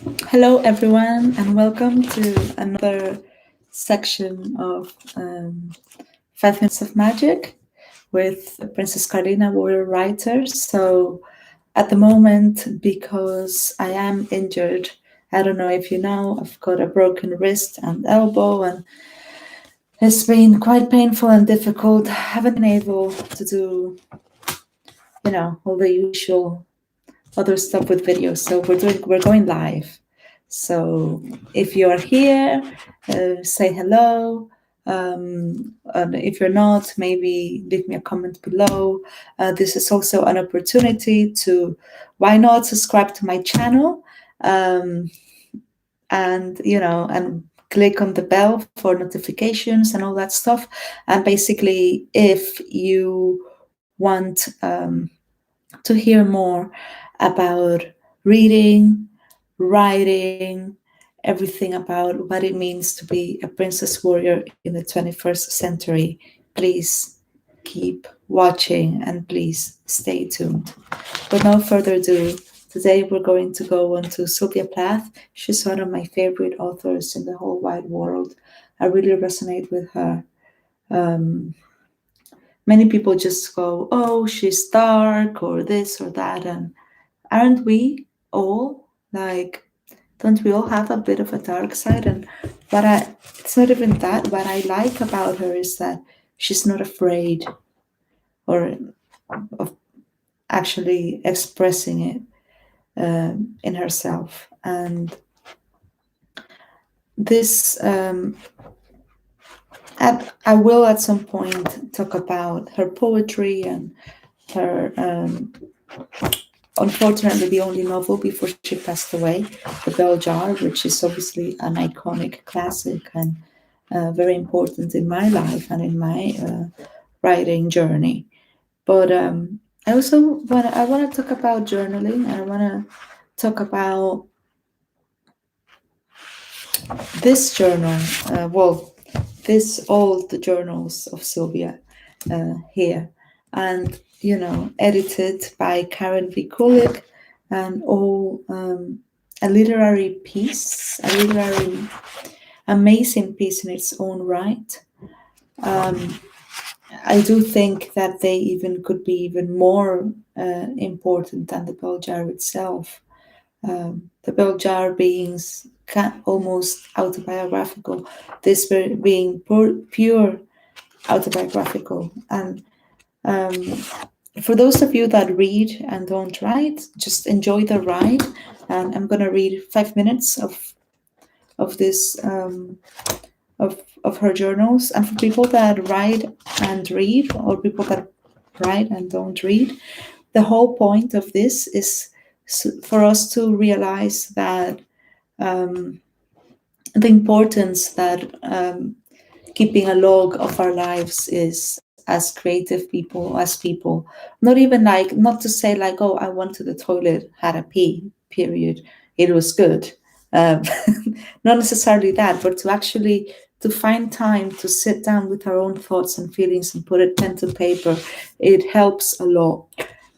Hello, everyone, and welcome to another section of 5 Minutes of Magic with Princess Carlina, warrior writer. So, at the moment, because I am injured, I don't know if you know, I've got a broken wrist and elbow, and it's been quite painful and difficult. I haven't been able to do, all the usual other stuff with videos. So we're going live. So if you are here, say hello. And if you're not, maybe leave me a comment below. This is also an opportunity to why not subscribe to my channel, um, and click on the bell for notifications and all that stuff. And basically, if you want to hear more about reading, writing, everything about what it means to be a princess warrior in the 21st century, please keep watching and please stay tuned. With no further ado, today we're going to go on to Sylvia Plath. She's one of my favorite authors in the whole wide world. I really resonate with her. Um, Many people just go, oh, she's dark or this or that. And aren't we all like, don't we all have a bit of a dark side? And it's not even that. What I like about her is that she's not afraid or of actually expressing it in herself. And this, I will at some point talk about her poetry and her unfortunately the only novel before she passed away, The Bell Jar, which is obviously an iconic classic and very important in my life and in my writing journey. But I also want to talk about journaling, and I want to talk about this journal. This old journals of Sylvia here, and edited by Karen V. Kulik, and all a literary piece, a literary amazing piece in its own right. I do think that they even could be even more important than the bell jar itself. The bell jar being almost autobiographical, this being pure autobiographical. And for those of you that read and don't write, just enjoy the ride. And I'm gonna read 5 minutes of this of her journals. And for people that write and read, or people that write and don't read, the whole point of this is for us to realize that the importance that keeping a log of our lives is as creative people, as people. Not even like, not to say like, oh, I went to the toilet, had a pee, period. It was good. Um, Not necessarily that, but to actually to find time to sit down with our own thoughts and feelings and put it pen to paper. It helps a lot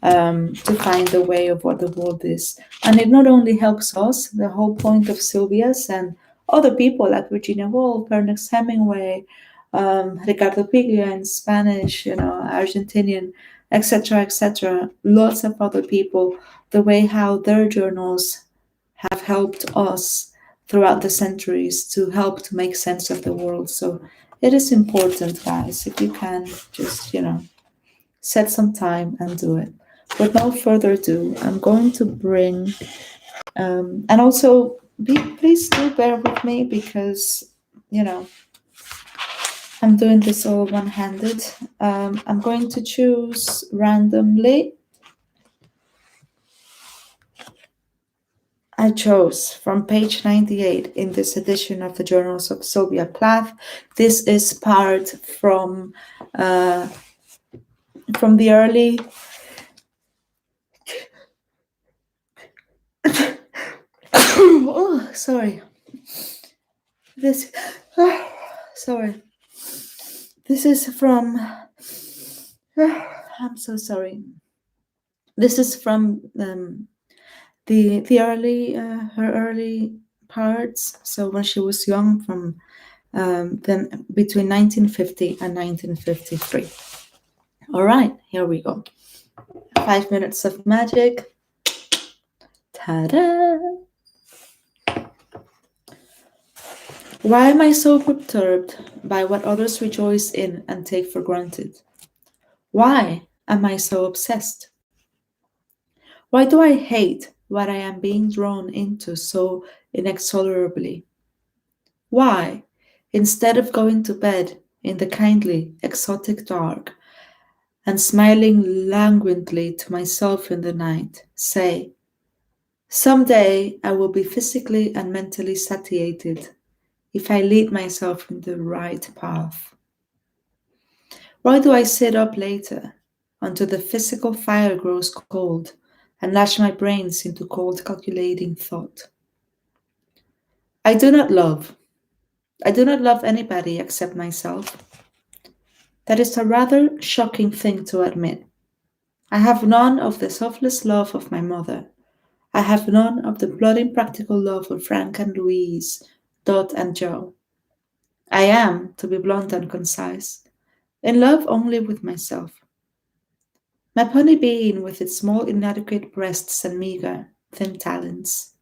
to find the way of what the world is. And it not only helps us, the whole point of Sylvia's and other people like Virginia Woolf, Ernest Hemingway, Ricardo Piglia in Spanish, Argentinian, etc., etc. Lots of other people, the way how their journals have helped us throughout the centuries to help to make sense of the world. So it is important, guys, if you can just, set some time and do it. With no further ado, I'm going to bring, and also please do bear with me because, I'm doing this all one-handed. I'm going to choose randomly. I chose from page 98 in this edition of the Journals of Sylvia Plath. This is part from the early oh, sorry. This sorry. This is from I'm so sorry. This is from The early her early parts. So when she was young, from then between 1950 and 1953. All right, here we go. 5 minutes of magic. Ta-da! Why am I so perturbed by what others rejoice in and take for granted? Why am I so obsessed? Why do I hate what I am being drawn into so inexorably? Why, instead of going to bed in the kindly, exotic dark and smiling languidly to myself in the night, say, some day I will be physically and mentally satiated if I lead myself in the right path? Why do I sit up later until the physical fire grows cold and lash my brains into cold calculating thought? I do not love. I do not love anybody except myself. That is a rather shocking thing to admit. I have none of the selfless love of my mother. I have none of the bloody practical love of Frank and Louise, Dot and Joe. I am, to be blunt and concise, in love only with myself. My puny being with its small inadequate breasts and meager, thin talons.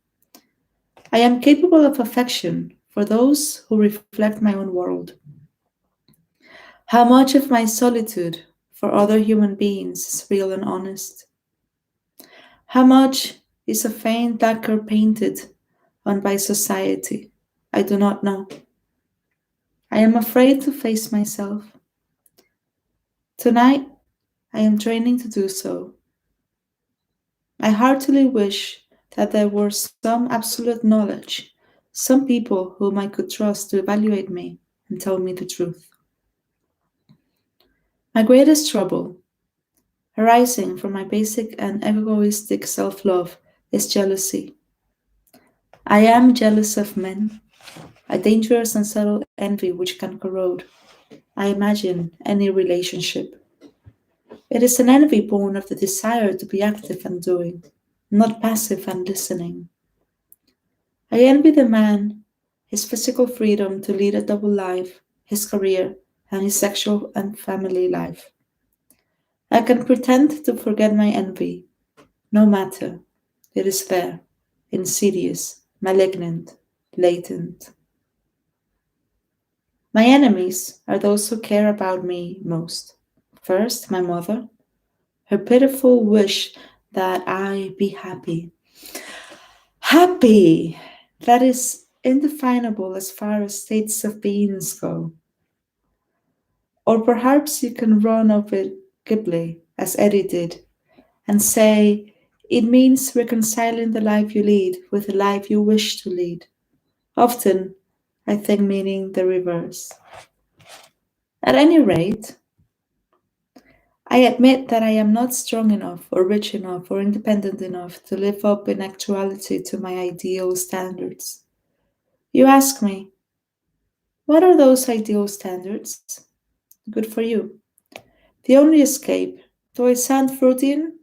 I am capable of affection for those who reflect my own world. How much of my solitude for other human beings is real and honest? How much is a faint lacquer painted on by society? I do not know. I am afraid to face myself. Tonight, I am training to do so. I heartily wish that there were some absolute knowledge, some people whom I could trust to evaluate me and tell me the truth. My greatest trouble, arising from my basic and egoistic self love, is jealousy. I am jealous of men, a dangerous and subtle envy which can corrode, I imagine, any relationship. It is an envy born of the desire to be active and doing, not passive and listening. I envy the man, his physical freedom to lead a double life, his career, and his sexual and family life. I can pretend to forget my envy. No matter. It is there, insidious, malignant, latent. My enemies are those who care about me most. First, my mother, her pitiful wish that I be happy. Happy! That is indefinable as far as states of beings go. Or perhaps you can run up it glibly, as Eddie did, and say it means reconciling the life you lead with the life you wish to lead. Often, I think meaning the reverse. At any rate, I admit that I am not strong enough, or rich enough, or independent enough to live up in actuality to my ideal standards. You ask me, what are those ideal standards? Good for you. The only escape, do I sound Freudian?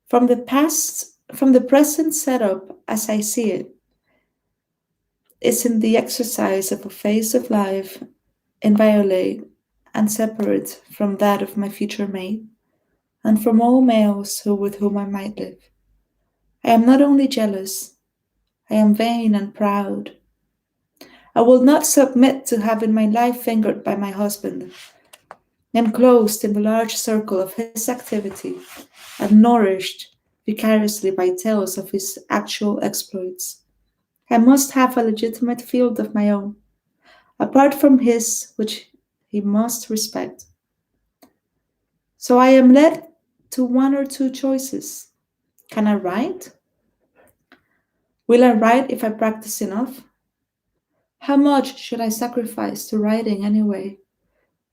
From the present setup as I see it, is in the exercise of a phase of life inviolate and separate from that of my future mate, and from all males with whom I might live. I am not only jealous, I am vain and proud. I will not submit to having my life fingered by my husband, enclosed in the large circle of his activity, and nourished vicariously by tales of his actual exploits. I must have a legitimate field of my own, apart from his, which he must respect. So I am led to one or two choices. Can I write? Will I write if I practice enough? How much should I sacrifice to writing anyway,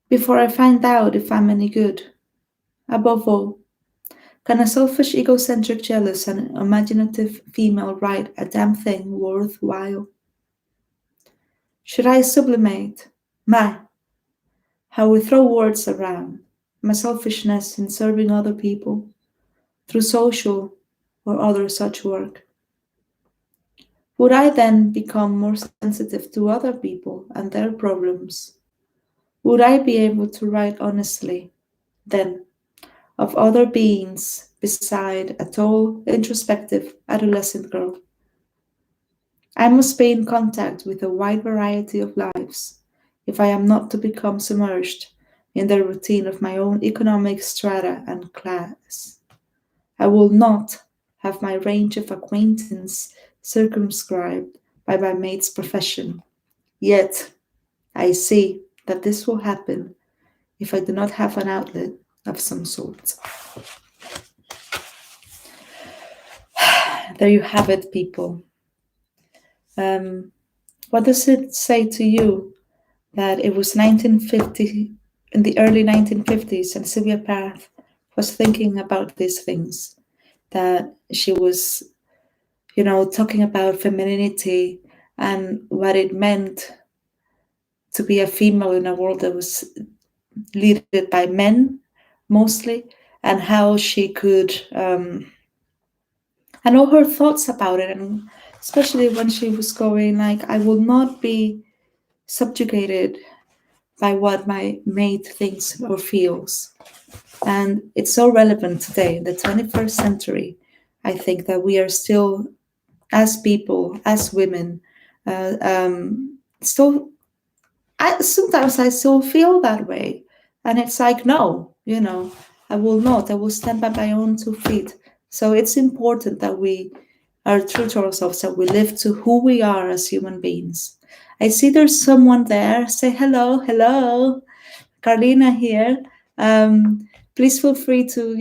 before I find out if I'm any good? Above all, can a selfish, egocentric, jealous, and imaginative female write a damn thing worth while? Should I sublimate? My, how we throw words around, my selfishness in serving other people, through social or other such work? Would I then become more sensitive to other people and their problems? Would I be able to write honestly, then, of other beings beside a tall, introspective adolescent girl? I must be in contact with a wide variety of lives if I am not to become submerged in the routine of my own economic strata and class. I will not have my range of acquaintance circumscribed by my mate's profession. Yet, I see that this will happen if I do not have an outlet of some sort. There you have it, people. What does it say to you that it was 1950, in the early 1950s, and Sylvia Plath was thinking about these things, that she was, talking about femininity and what it meant to be a female in a world that was led by men mostly, and how she could, and all her thoughts about it, and especially when she was going like, I will not be subjugated by what my mate thinks or feels. And it's so relevant today in the 21st century. I think that we are still, as people, as women, still, sometimes I still feel that way. And it's like, no, I will not. I will stand by my own 2 feet. So it's important that we are true to ourselves, that we live to who we are as human beings. I see there's someone there. Say hello, hello. Carlina here. Please feel free to,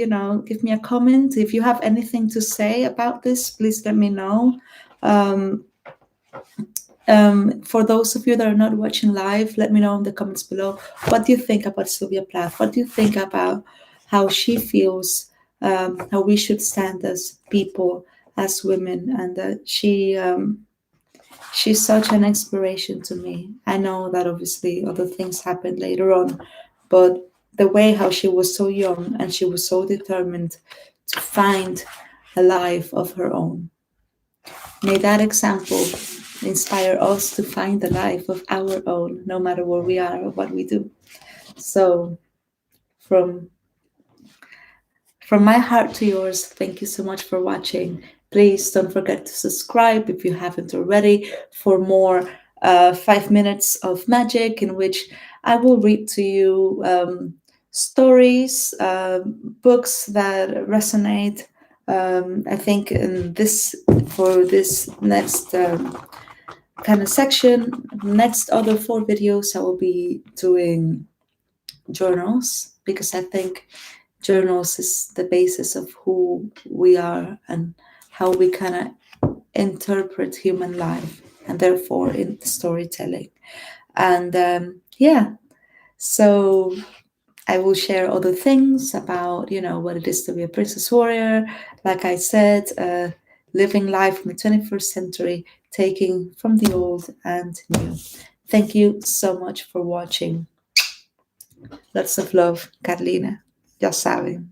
give me a comment. If you have anything to say about this, please let me know. For those of you that are not watching live, let me know in the comments below. What do you think about Sylvia Plath? What do you think about how she feels, how we should stand as people, as women, and that she's such an inspiration to me. I know that obviously other things happened later on, but the way how she was so young and she was so determined to find a life of her own. May that example inspire us to find the life of our own, no matter where we are or what we do. So, from my heart to yours, thank you so much for watching. Please don't forget to subscribe if you haven't already for more 5 minutes of magic, in which I will read to you stories, books that resonate. I think for this next kind of section, next other 4 videos, I will be doing journals, because I think journals is the basis of who we are and how we kind of interpret human life, and therefore in storytelling. And so I will share other things about, what it is to be a princess warrior. Like I said, living life in the 21st century, taking from the old and new. Thank you so much for watching. Lots of love, Carlina. Ya saben.